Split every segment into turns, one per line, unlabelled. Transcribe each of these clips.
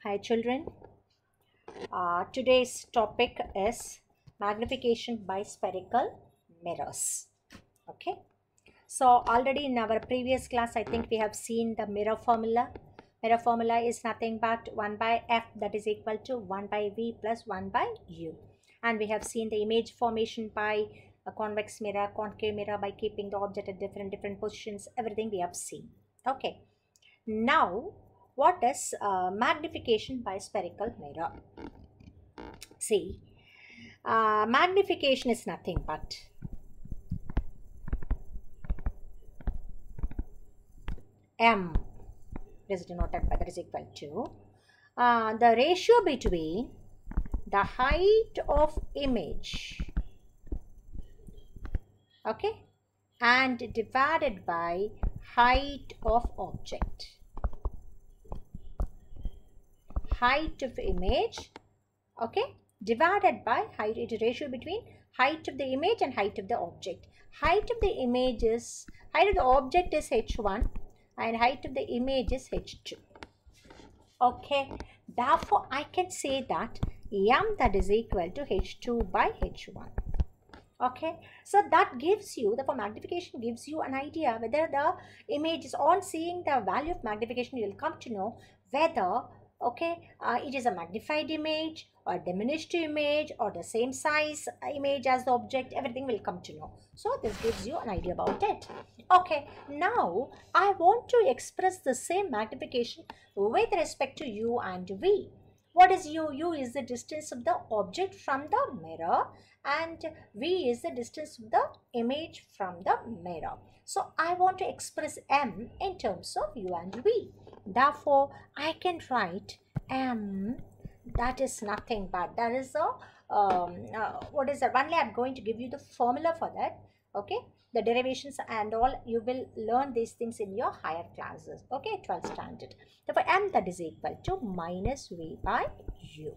Hi children. Today's topic is magnification by spherical mirrors. Okay. So already in our previous class, I think we have seen the mirror formula. Mirror formula is nothing but 1 by f, that is equal to 1 by v plus 1 by u. And we have seen the image formation by a convex mirror, concave mirror, by keeping the object at different positions. Everything we have seen. Okay. Now, what is magnification by spherical mirror? See, magnification is nothing but m, is denoted by, that is equal to the ratio between the height of image, okay, and divided by height of object. Height of image, okay, divided by height, it is ratio between height of the image and height of the object. Height of the image is, height of the object is h1 and height of the image is h2. Okay, therefore I can say that m, that is equal to h2 by h1. Okay, so that gives you, the magnification gives you an idea whether the image is, on seeing the value of magnification, you will come to know whether, okay, it is a magnified image or diminished image or the same size image as the object. Everything will come to know. So this gives you an idea about it. Okay, now I want to express the same magnification with respect to u and v. What is u? U is the distance of the object from the mirror and v is the distance of the image from the mirror. So I want to express m in terms of u and v. Therefore, I can write m, that is nothing but, that is a, what is that? Only I am going to give you the formula for that. Okay, the derivations and all, you will learn these things in your higher classes. Okay, 12th standard. Therefore, m, that is equal to minus v by u.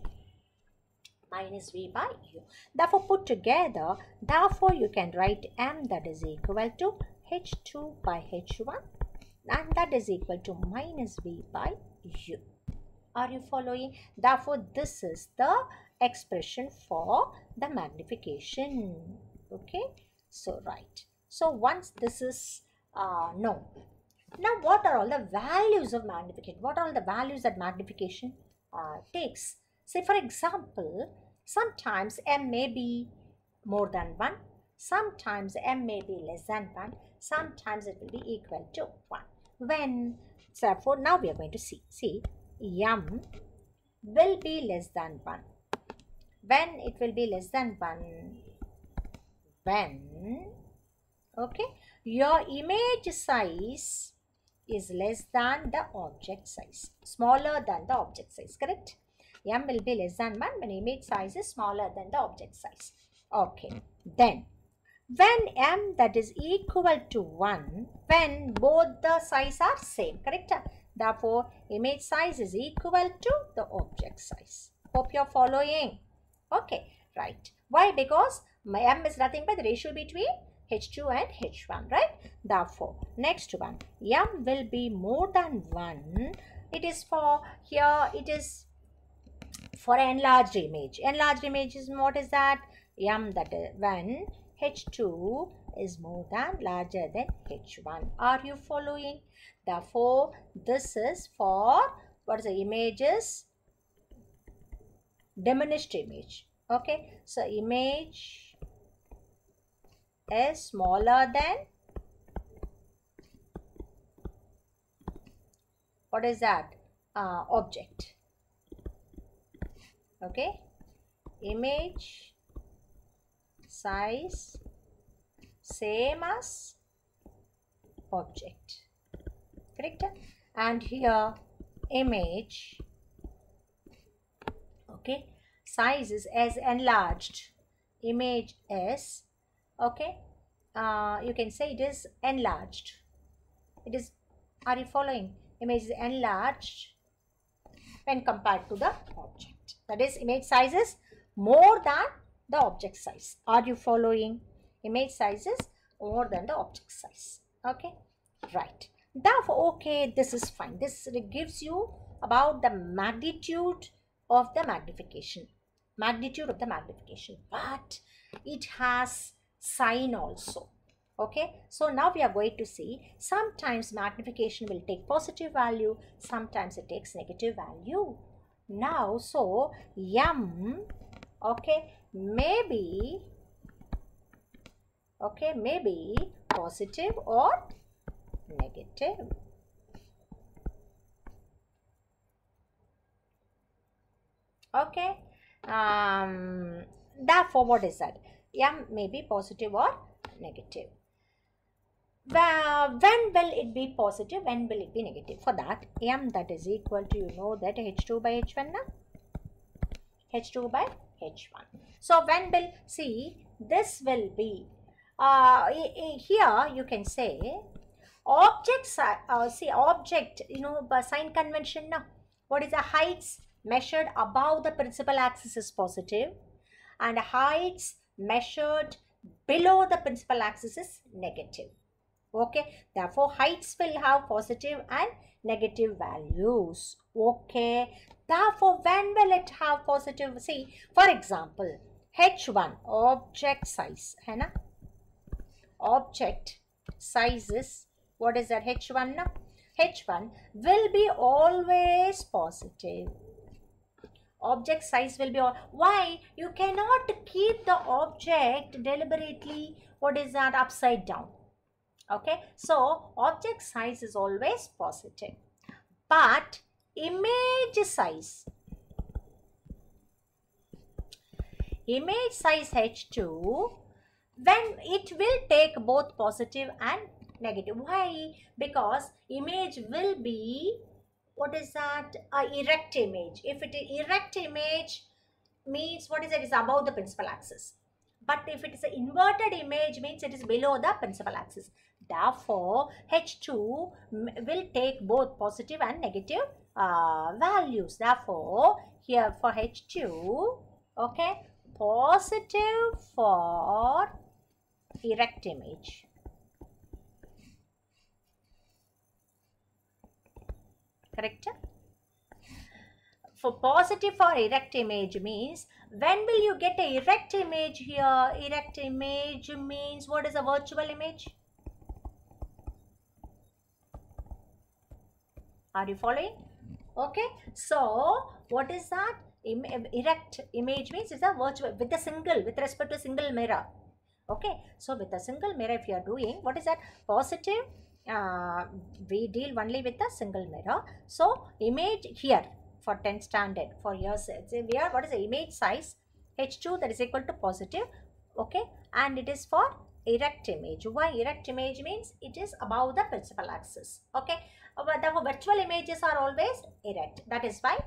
Minus v by u. Therefore, put together, therefore you can write m, that is equal to h2 by h1 and that is equal to minus v by u. Are you following? Therefore, this is the expression for the magnification. Okay, so right. So once this is known, now what are all the values of magnification? What are all the values that magnification takes? Say for example, sometimes m may be more than 1, sometimes m may be less than 1, sometimes it will be equal to 1. When, therefore, now we are going to see m will be less than 1. When it will be less than 1? When, okay, your image size is less than the object size, smaller than the object size, correct? M will be less than 1 when image size is smaller than the object size. Okay, then when m, that is equal to 1, when both the size are same, correct? Therefore, image size is equal to the object size. Hope you are following. Okay, right. Why? Because my m is nothing but the ratio between h2 and h1, right? Therefore, next one, m will be more than 1. It is for, here it is for enlarged image. Enlarged image is, what is that? M, that is when h2 is more than, larger than h1. Are you following? Therefore, this is for, what is the image is? Diminished image. Okay, so image is smaller than, what is that? Object. Okay, image size same as object, correct? And here image, okay, size is as enlarged, image is, okay, you can say it is enlarged. It is, are you following? Image is enlarged when compared to the object. That is, image size is more than the object size. Are you following? Image size is more than the object size. Okay, right. Therefore, okay, this is fine. This gives you about the magnitude of the magnification. But it has sign also. Okay, so now we are going to see sometimes magnification will take positive value, sometimes it takes negative value. Now, so m, okay, maybe positive or negative. Okay, therefore what is that? M may be positive or negative. When will it be positive? When will it be negative? For that, M that is equal to, you know that, H2 by H1 now? H2 by H1. So when will, see, this will be, here you can say, objects, object, you know, by sign convention now. What is the heights measured above the principal axis is positive, and heights measured below the principal axis is negative. Okay, therefore heights will have positive and negative values. Okay, therefore when will it have positive? See, for example, H1 object size, है ना? Object size is, what is that, H1 now? H1 will be always positive. Object size will be all. Why? You cannot keep the object deliberately, what is that, upside down. Okay, so object size is always positive, but image size H2, when it will take both positive and negative. Why? Because image will be, what is that, a erect image. If it is erect image means, what is it, is above the principal axis. But if it is an inverted image means it is below the principal axis. Therefore, H2 will take both positive and negative values. Therefore, here for H2, okay, positive for erect image. Correct? For positive for erect image means, when will you get a erect image here? Erect image means, what is a virtual image? Are you following? Okay, so what is that? Erect image means it's a virtual, with a single, with respect to a single mirror. Okay, so with a single mirror, if you are doing, what is that? Positive, we deal only with a single mirror. So image here for 10th standard, for yours, we are, what is the image size? H2 that is equal to positive. Okay, and it is for erect image. Why? Erect image means it is above the principal axis. Okay, but the virtual images are always erect. That is why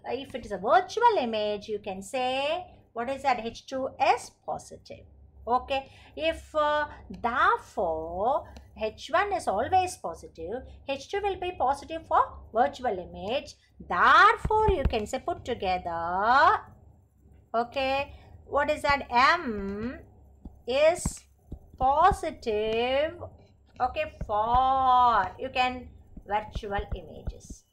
if it is a virtual image, you can say, what is that? H2 is positive. Okay, if therefore H1 is always positive, H2 will be positive for virtual image. Therefore, you can say, put together, okay, what is that? M is positive, okay, for, you can, virtual images.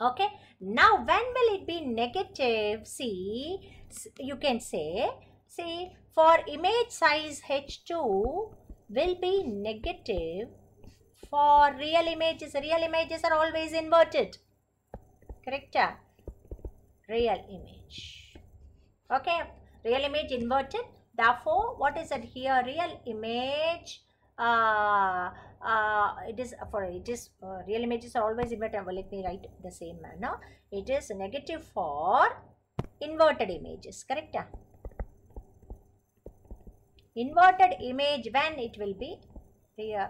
Okay, now when will it be negative? See, you can say, see, for image size H2 will be negative for real images. Real images are always inverted. Correct? Real image. Okay, real image inverted. Therefore, what is it here? Real image, it is real images are always inverted. Well, let me write the same manner. It is negative for inverted images. Correct? Inverted image, when it will be real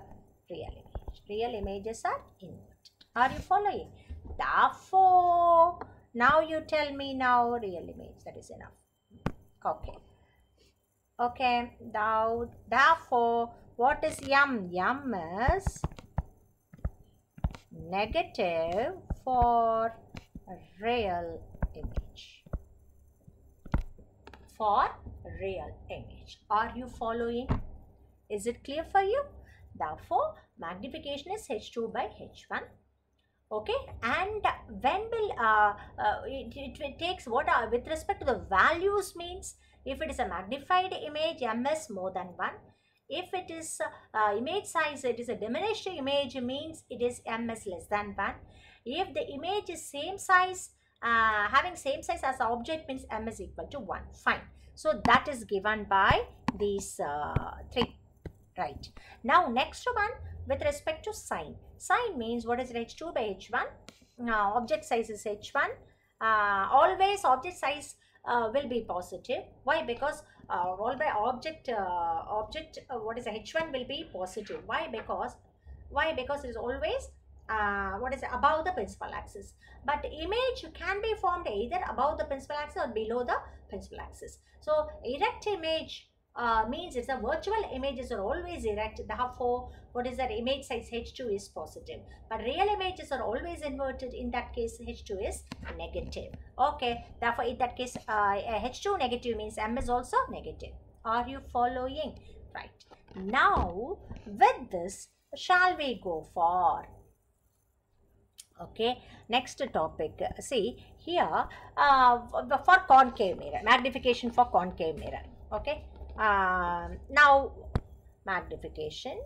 image. Real images are inverted. Are you following? Therefore, now you tell me now real image. That is enough. Okay. Okay. Now, therefore, what is M? M is negative for real image. For real image. Are you following? Is it clear for you? Therefore, magnification is h2 by h1. Okay, and when will it takes what with respect to the values means, if it is a magnified image, m is more than 1. If it is image size, it is a diminished image, means it is m is less than 1. If the image is same size, having same size as the object, means m is equal to 1. Fine. So that is given by these three. Right. Now next one, with respect to sign. Sign means what is it? H2 by H1. Object size is H1. Always object size will be positive. Why? Because all by object what is H1 will be positive. Why? Because it is always what is it, above the principal axis. But image can be formed either above the principal axis or below the principal axis. So erect image means it's a virtual images are always erect. Therefore, what is that? Image size H2 is positive. But real images are always inverted. In that case, H2 is negative. Okay. Therefore, in that case, H2 negative means M is also negative. Are you following? Right. Now, with this, shall we go for? Okay, next topic. See here for concave mirror, magnification for concave mirror. Okay, now magnification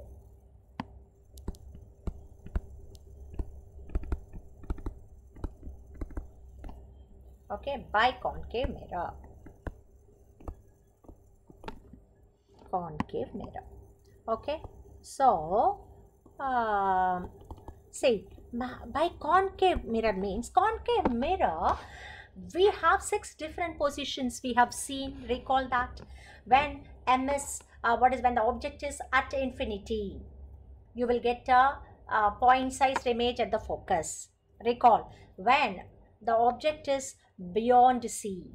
by concave mirror. Okay, so see, by concave mirror means, concave mirror, we have 6 different positions we have seen. Recall that when m is when the object is at infinity, you will get a point sized image at the focus. Recall, when the object is beyond C,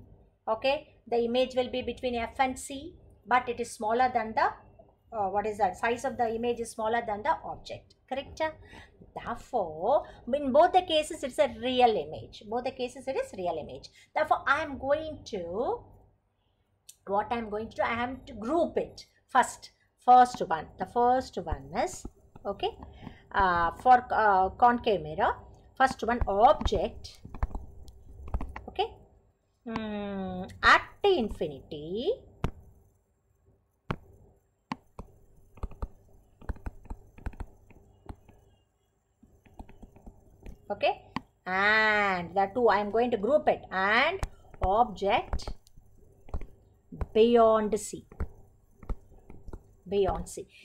okay, the image will be between F and C, but it is smaller than the size of the image is smaller than the object. Correct? Therefore, in both the cases, it's a real image. Therefore, I am going to, I am to group it first. The first one is, okay, for concave mirror, first one, object, okay, at infinity, okay, and the two I am going to group it, and object beyond C.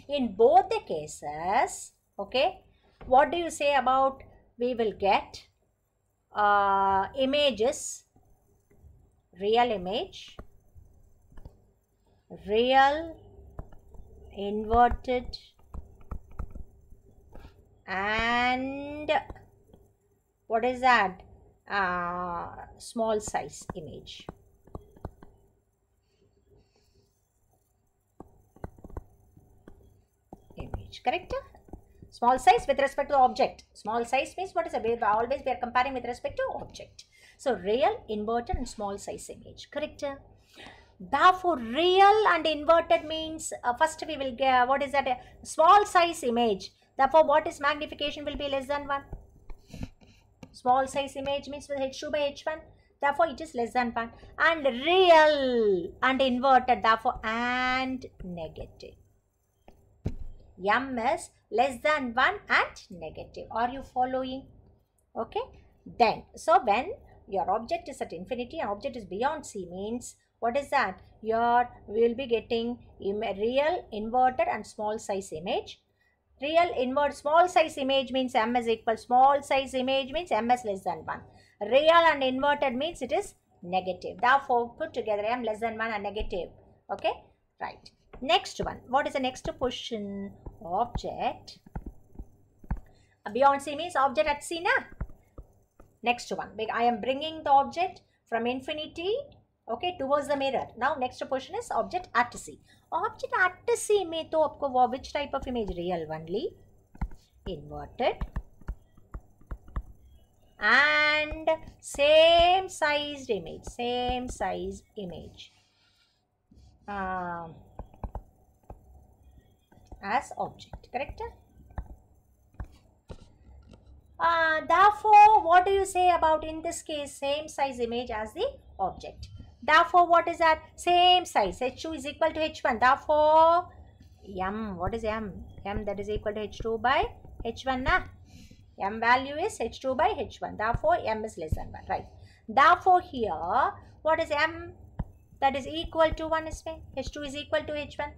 In both the cases, okay, what do you say about, we will get images, real image, real, inverted, and what is that? Small size image. Correct? Small size with respect to the object. Small size means what is a, always we are comparing with respect to object. So real, inverted, and small size image. Correct? Therefore, real and inverted means first we will get what is that? A small size image. Therefore, what is magnification will be less than 1. Small size image means with H2 by H1. Therefore, it is less than 1. And real and inverted. Therefore, and negative. M is less than 1 and negative. Are you following? Okay. Then, so when your object is at infinity and object is beyond C means, what is that? Your we will be getting real, inverted, and small size image. Real, invert, small size image means M is equal. Small size image means M is less than 1. Real and inverted means it is negative. Therefore, put together M less than 1 and negative. Okay. Right. Next one. What is the next position? Object beyond C means object at C, na? Next one. I am bringing the object from infinity, okay, towards the mirror. Now, next position is object at C. Object at C में तो आपको which type of image? Real only, inverted, and same sized image. as object. Correct? Therefore, what do you say about, in this case, same size image as the object? Therefore, what is that? Same size. H2 is equal to H1. Therefore, M, what is M? M, that is equal to H2 by H1. Na? M value is H2 by H1. Therefore, M is less than 1. Right. Therefore, here, what is M? That is equal to 1 is fine. H2 is equal to H1.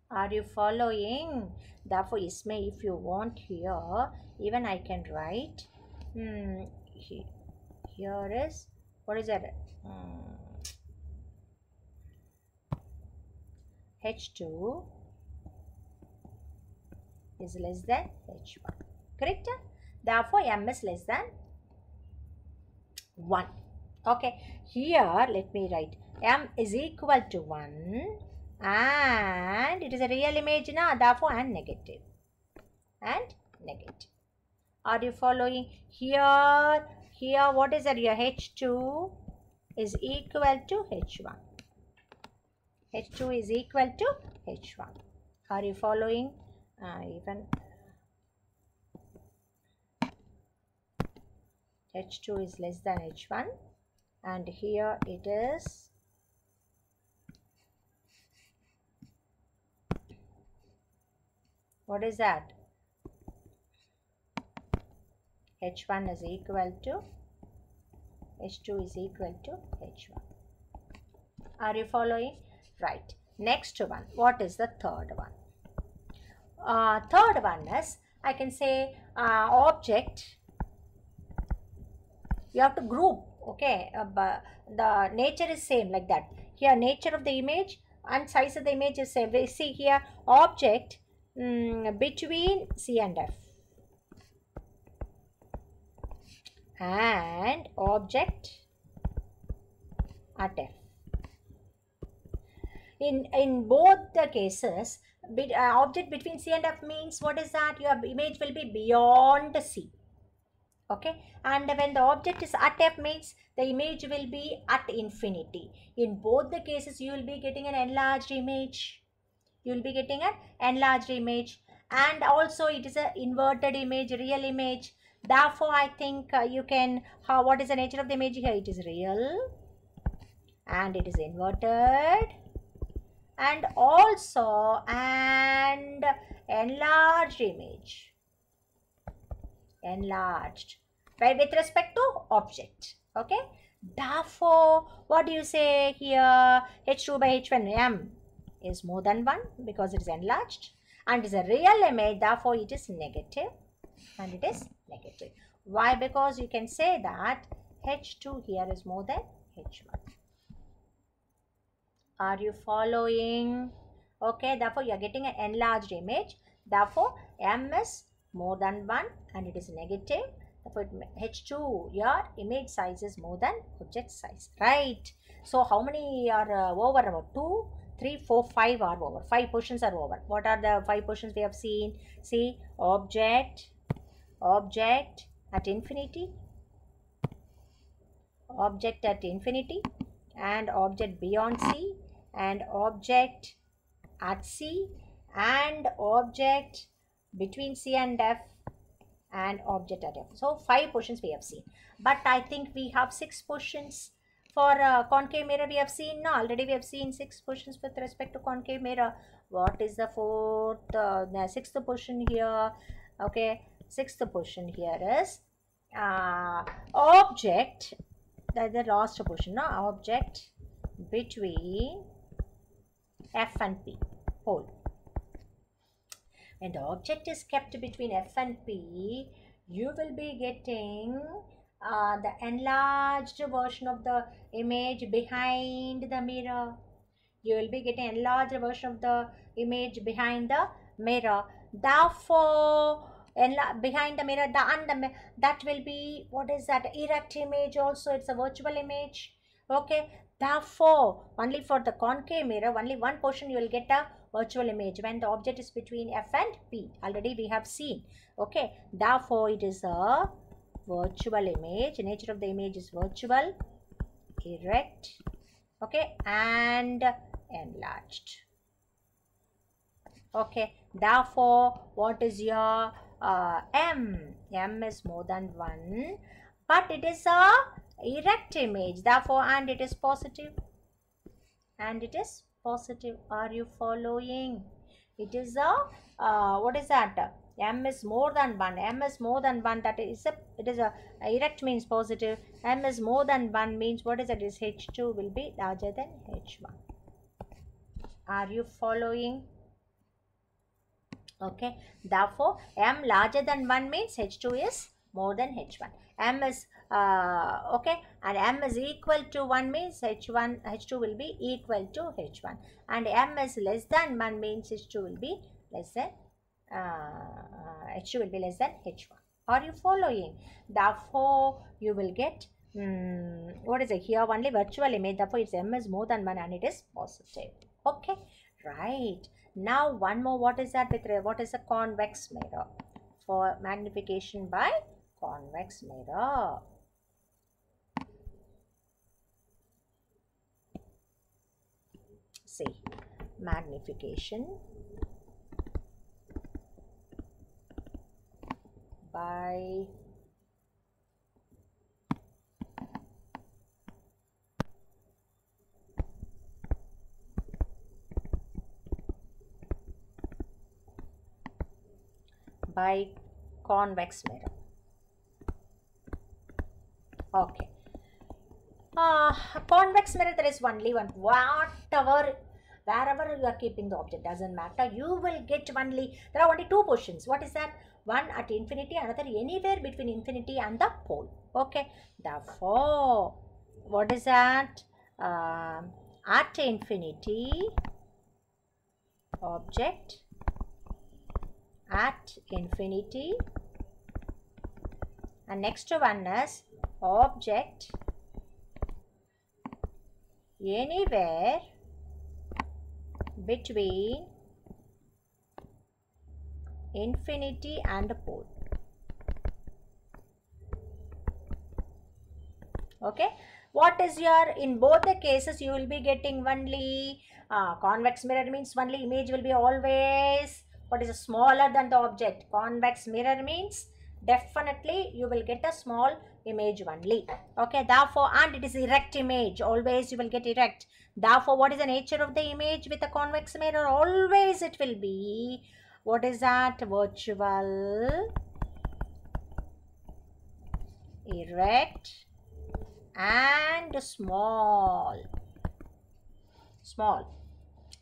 Are you following? Therefore, Ismay, if you want here, even I can write. Here is, what is that? H2 is less than H1. Correct? Therefore, M is less than 1. Okay. Here, let me write. M is equal to 1. And it is a real image now, therefore and negative. And negative. Are you following? Here what is that? Here H2 is equal to H1. H2 is equal to H1. Are you following? Even H2 is less than H1. And here it is what is that? H1 is equal to H2 is equal to H1. Are you following? Right. Next one. What is the third one? Third one is, I can say object. You have to group. Okay. But the nature is same like that. Here nature of the image and size of the image is same. We see here object between C and F. And object at F. In both the cases, object between C and F means what is that? Your image will be beyond C. Okay. And when the object is at F means the image will be at infinity. In both the cases, you will be getting an enlarged image. You will be getting an enlarged image. And also it is an inverted image, real image. Therefore, I think you can, what is the nature of the image here? It is real. And it is inverted. And also an enlarged image. Enlarged. Right, with respect to object. Okay. Therefore, what do you say here? H2 by H1 M is more than 1 because it is enlarged. And it is a real image. Therefore, it is negative. And it is negative. Why? Because you can say that H2 here is more than H1. Are you following? Okay, therefore you are getting an enlarged image. Therefore, M is more than 1 and it is negative. Therefore, H2, your image size is more than object size. Right. So, how many are over? About 2, 3, 4, 5 are over. 5 portions are over. What are the 5 portions we have seen? See, object at infinity, object at infinity, and object beyond C, and object at C, and object between C and F, and object at F. So 5 portions we have seen. But I think we have 6 portions for concave mirror we have seen. No, already we have seen 6 portions with respect to concave mirror. What is the the 6th portion here? Okay, 6th portion here is object, that is the last portion, no? Object between F and P, whole. When the object is kept between F and P, you will be getting the enlarged version of the image behind the mirror. You will be getting enlarged version of the image behind the mirror. Therefore, behind the mirror, that will be, what is that? Erect image also. It's a virtual image. Okay. Therefore, only for the concave mirror, only one portion you will get a virtual image when the object is between F and P. Already we have seen. Okay. Therefore, it is a virtual image. Nature of the image is virtual, erect, okay, and enlarged. Okay, therefore, what is your M? M is more than 1, but it is a erect image, therefore, and it is positive. And it is positive. Are you following? It is a, what is that? M is more than 1. M is more than 1. That is a, it is a, erect means positive. M is more than 1 means what is it? Is H2 will be larger than H1. Are you following? Okay, therefore M larger than 1 means H2 is more than H1. M is okay, and M is equal to 1 means H2 will be equal to H1, and M is less than 1 means H2 will be less than H2 will be less than H1. Are you following? Therefore you will get what is it here? Only virtual image, therefore its M is more than 1 and it is positive. Okay, right. Now one more, what is that? What is a convex mirror? For magnification by convex mirror. See, magnification by convex mirror. Okay. Convex mirror, there is only one. Wherever you are keeping the object, doesn't matter. You will get only, there are only two positions. What is that? One at infinity, another anywhere between infinity and the pole. Okay. Therefore, what is that? At infinity, object at infinity, and next one is object anywhere between infinity and pole. Okay, what is your, in both the cases you will be getting only convex mirror means only image will be always what is smaller than the object. Convex mirror means definitely you will get a small image only. Okay, therefore, and it is erect image, always you will get erect. Therefore, what is the nature of the image with a convex mirror? Always it will be, what is that? Virtual, erect and small.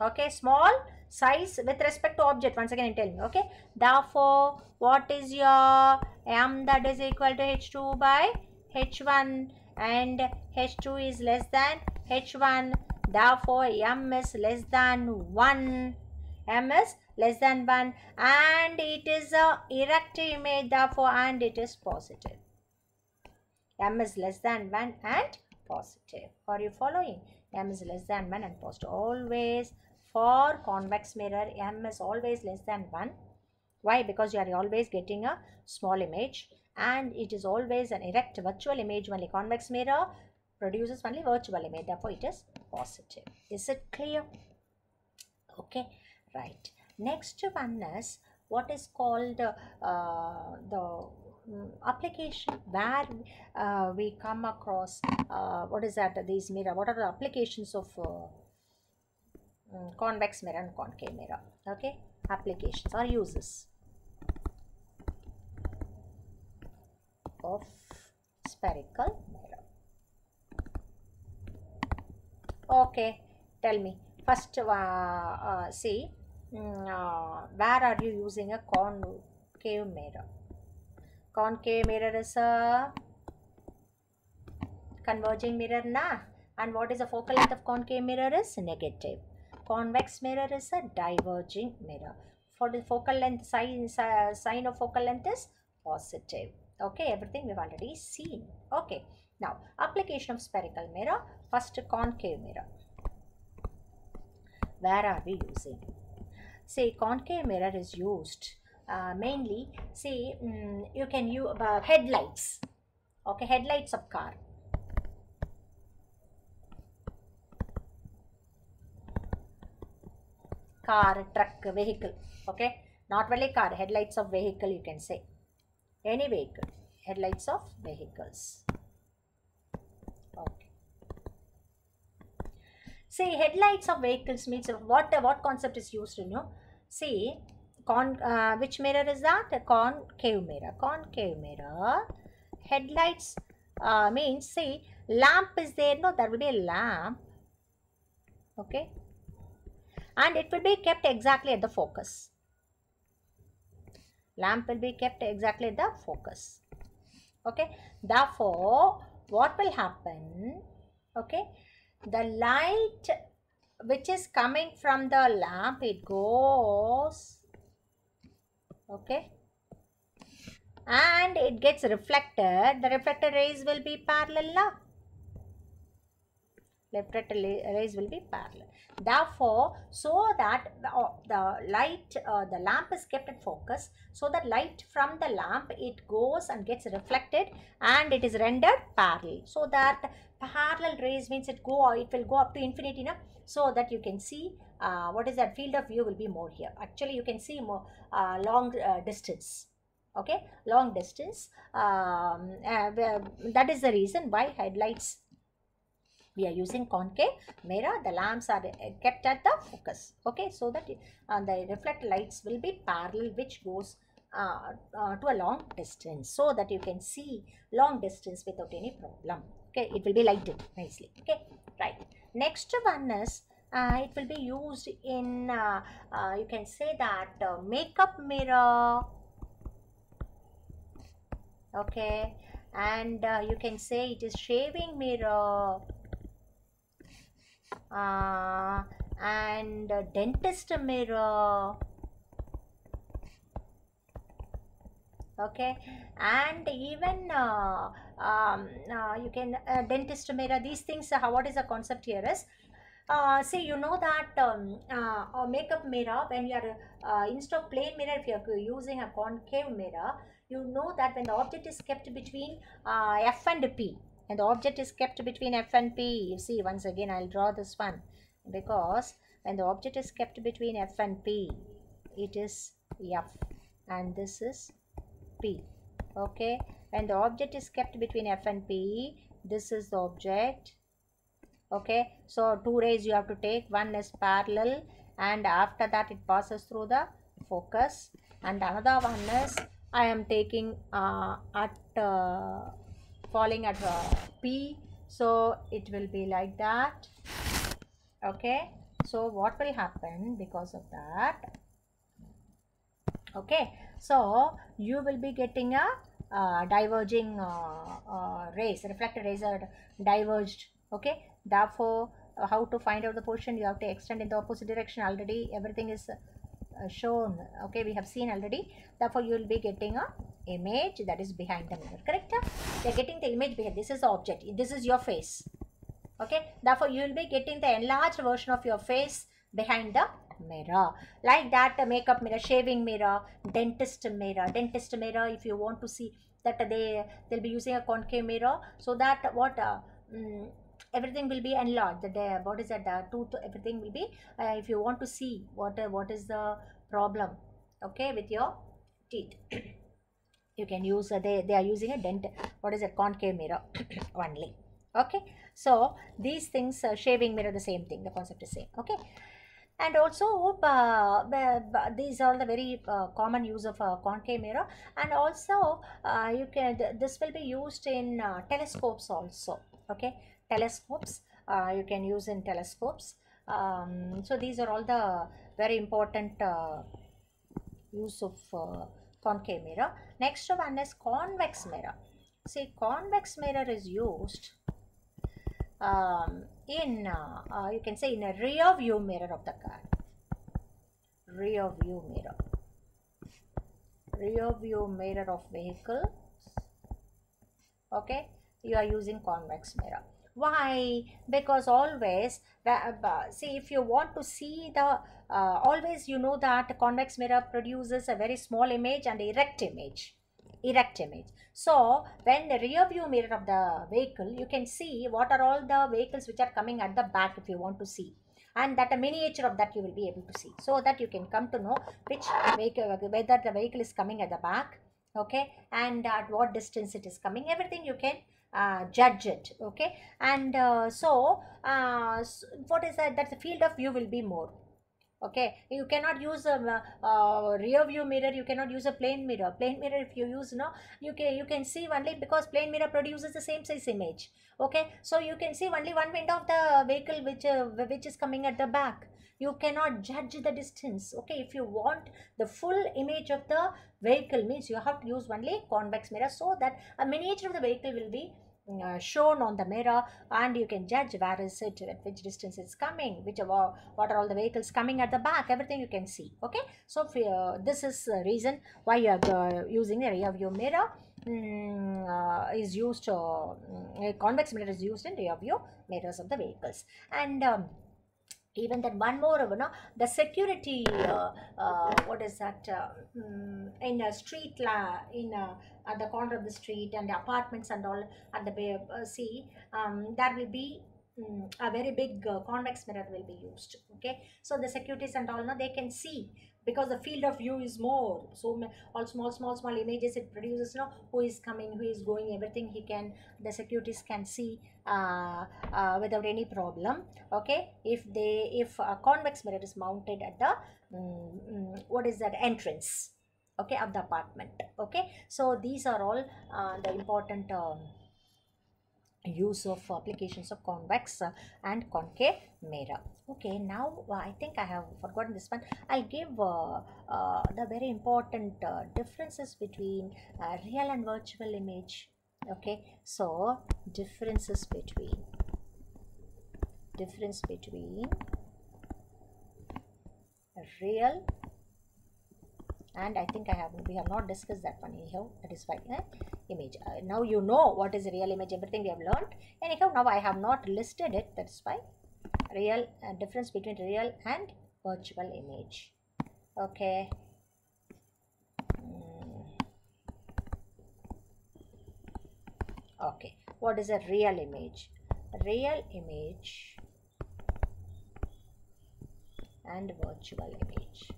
Okay, small size with respect to object. Once again I'm telling you. Okay, therefore what is your M? That is equal to H2 by H1, and H2 is less than H1, therefore M is less than 1. M is less than 1, and it is a erect image, therefore, and it is positive. M is less than 1 and positive. Are you following? M is less than 1 and positive. Always for convex mirror, M is always less than 1. Why? Because you are always getting a small image, and it is always an erect virtual image. Only convex mirror produces only virtual image, therefore it is positive. Is it clear? Okay, right. Next one is what is called the application where we come across what is that? These mirror. What are the applications of convex mirror and concave mirror? Okay, applications or uses of spherical mirror. Okay, tell me first. See, where are you using a concave mirror? Concave mirror is a converging mirror, na? And what is the focal length of concave mirror? Is negative. Convex mirror is a diverging mirror. For the focal length, sign of focal length is positive. Okay, everything we've already seen. Okay, now application of spherical mirror. First, concave mirror. Where are we using? Say concave mirror is used mainly, say you can use headlights. Okay, headlights of car. car, truck, vehicle. Okay, not only car, headlights of vehicle you can say. Any vehicle, headlights of vehicles. Okay. See, headlights of vehicles means what concept is used in you. See, which mirror is that? A concave mirror. Concave mirror. Headlights means, see, lamp is there. No, there will be a lamp. Okay, and it will be kept exactly at the focus. Lamp will be kept exactly at the focus. Okay, therefore, what will happen? Okay, the light which is coming from the lamp, it goes, okay, and it gets reflected. The reflected rays will be parallel now. Reflected rays will be parallel. Therefore, so that the light, the lamp is kept at focus, so that light from the lamp, it goes and gets reflected and it is rendered parallel. So that parallel rays means it will go up to infinity now, so that you can see what is that field of view will be more here. Actually, you can see more long distance. Okay, long distance. That is the reason why headlights, we are using concave mirror. The lamps are kept at the focus. Okay, so that the reflected lights will be parallel, which goes to a long distance, so that you can see long distance without any problem. Okay, it will be lighted nicely. Okay, right. Next one is it will be used in you can say that makeup mirror. Okay, and you can say it is shaving mirror. And dentist mirror. Okay, and even you can dentist mirror. These things, what is the concept here is, see, you know that a makeup mirror, when you are instead of plain mirror, if you are using a concave mirror, you know that when the object is kept between F and P, and the object is kept between F and P, you see, once again I'll draw this one, because when the object is kept between F and P, it is F and this is P. Okay, when the object is kept between F and P, this is the object. Okay, so two rays you have to take. One is parallel, and after that it passes through the focus, and another one is I am taking falling at P, so it will be like that. Okay, so what will happen because of that? Okay, so you will be getting a diverging rays, reflected rays are diverged. Okay, therefore how to find out the position? You have to extend in the opposite direction. Already everything is shown. Okay, we have seen already. Therefore you will be getting a image that is behind the mirror. Correct? You are getting the image behind. This is the object, this is your face. Okay, therefore you will be getting the enlarged version of your face behind the mirror. Like that, makeup mirror, shaving mirror, dentist mirror. Dentist mirror, if you want to see that, they'll be using a concave mirror, so that what everything will be enlarged. What is that, tooth, everything will be if you want to see what is the problem, okay, with your teeth, you can use they are using a concave mirror only. Okay, so these things, shaving mirror, the same thing, the concept is same. Okay, and also these are the very common use of a concave mirror. And also you can this will be used in telescopes also. Okay, telescopes, you can use in telescopes. So these are all the very important use of concave mirror. Next one is convex mirror. See, convex mirror is used in you can say in a rear view mirror of the car. Rear view mirror. Rear view mirror of vehicles. Okay, you are using convex mirror. Why? Because always see, if you want to see the always, you know that convex mirror produces a very small image and erect image. So when the rear view mirror of the vehicle, you can see what are all the vehicles which are coming at the back if you want to see. and that a miniature of that you will be able to see, so that you can come to know which vehicle, whether the vehicle is coming at the back, okay, and at what distance it is coming, everything you can judge it, okay. And what is that, that the field of view will be more, okay. You cannot use a rear view mirror, you cannot use a plane mirror. Plane mirror, if you use, no, you can see only, because plane mirror produces the same size image, okay. So you can see only one window of the vehicle which is coming at the back. You cannot judge the distance, okay. If you want the full image of the vehicle, means you have to use only convex mirror, so that a miniature of the vehicle will be shown on the mirror, and you can judge where is it, at which distance it's coming, what are all the vehicles coming at the back, everything you can see, okay. So this is the reason why you are using the rear view mirror. Is used a convex mirror is used in rear view mirrors of the vehicles. And even then one more, the security, what is that, in a street at the corner of the street and the apartments and all at the sea, there will be a very big convex mirror will be used, okay. So the securities and all, they can see, because the field of view is more, so all small images it produces, who is coming, who is going, everything the securities can see without any problem, okay. If a convex mirror is mounted at the what is that, entrance, okay, of the apartment, okay. So these are all the important use of applications of convex and concave mirror. Okay, now I think I have forgotten this one. I'll give the very important differences between real and virtual image. Okay, so difference between real, and I think we have not discussed that one anyhow, that is why image. Now you know what is a real image, everything we have learned anyhow. Now I have not listed it, that's why real, difference between real and virtual image, okay. Okay, what is a real image? Real image and virtual image.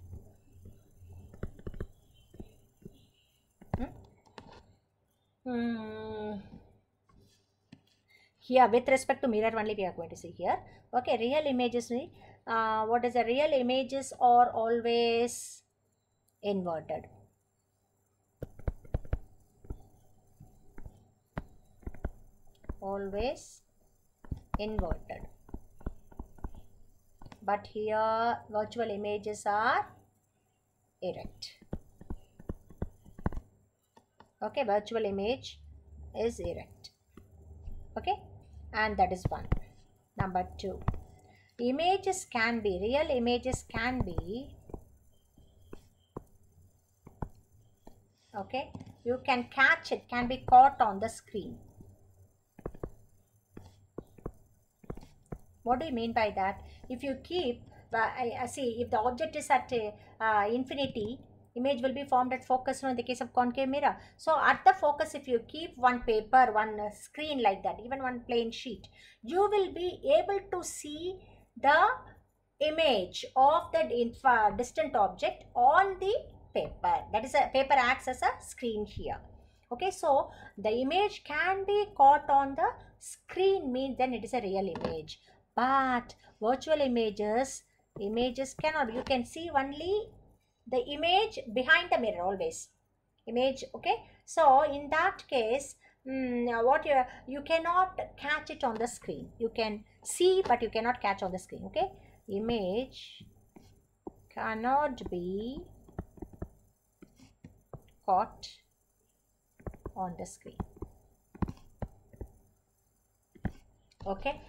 Here with respect to mirror only we are going to see here, okay. Real images, what is the real images are always inverted, but here virtual images are erect, okay. Virtual image is erect, okay, and that is one. Number two, images can be, real images can be, okay, you can catch it, can be caught on the screen. What do you mean by that? If you keep, see, if the object is at infinity, image will be formed at focus in the case of concave mirror. So at the focus, if you keep one paper, one screen like that, even one plain sheet, you will be able to see the image of the distant object on the paper. That is, a paper acts as a screen here, okay. So the image can be caught on the screen, means then it is a real image. But virtual images cannot, you can see only the image behind the mirror, always image, okay. So in that case, what you cannot catch it on the screen, you can see but you cannot catch on the screen, okay. Image cannot be caught on the screen, okay.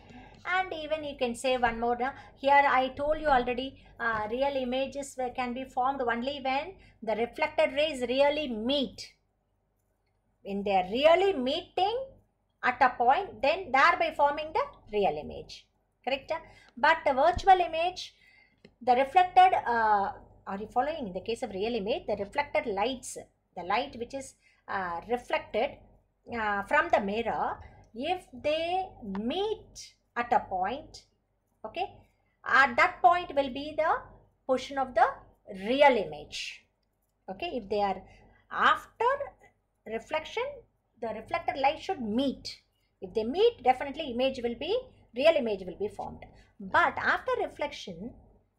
And even you can say one more, here I told you already, real images can be formed only when the reflected rays really meet. When they are really meeting at a point, then thereby forming the real image, correct. But the virtual image, the reflected, are you following? In the case of real image, the reflected lights, the light which is reflected from the mirror, if they meet at a point, okay, at that point will be the position of the real image. Okay, if they are after reflection, the reflected light should meet. If they meet, definitely real image will be formed. But after reflection,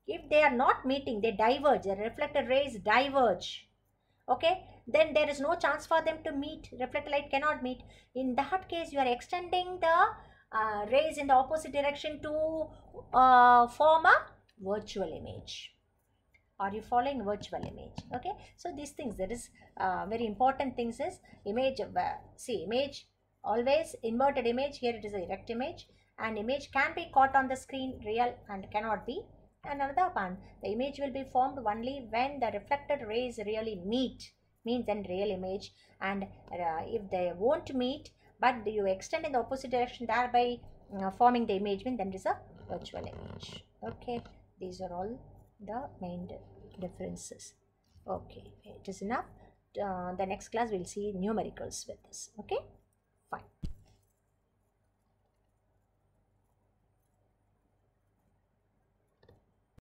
if they are not meeting, they diverge, the reflected rays diverge. Okay, then there is no chance for them to meet. Reflected light cannot meet. In that case, you are extending the rays in the opposite direction to form a virtual image. Are you following? Virtual image? Okay, so these things, that is very important things is image. See, image, always inverted image. Here it is a erect image, and image can be caught on the screen, real, and cannot be. And another one, the image will be formed only when the reflected rays really meet, means then real image. And if they won't meet, but you extend in the opposite direction, thereby forming the image, mean then it is a virtual image. Okay, these are all the main differences. Okay, it is enough. The next class we'll see numericals with this. Okay.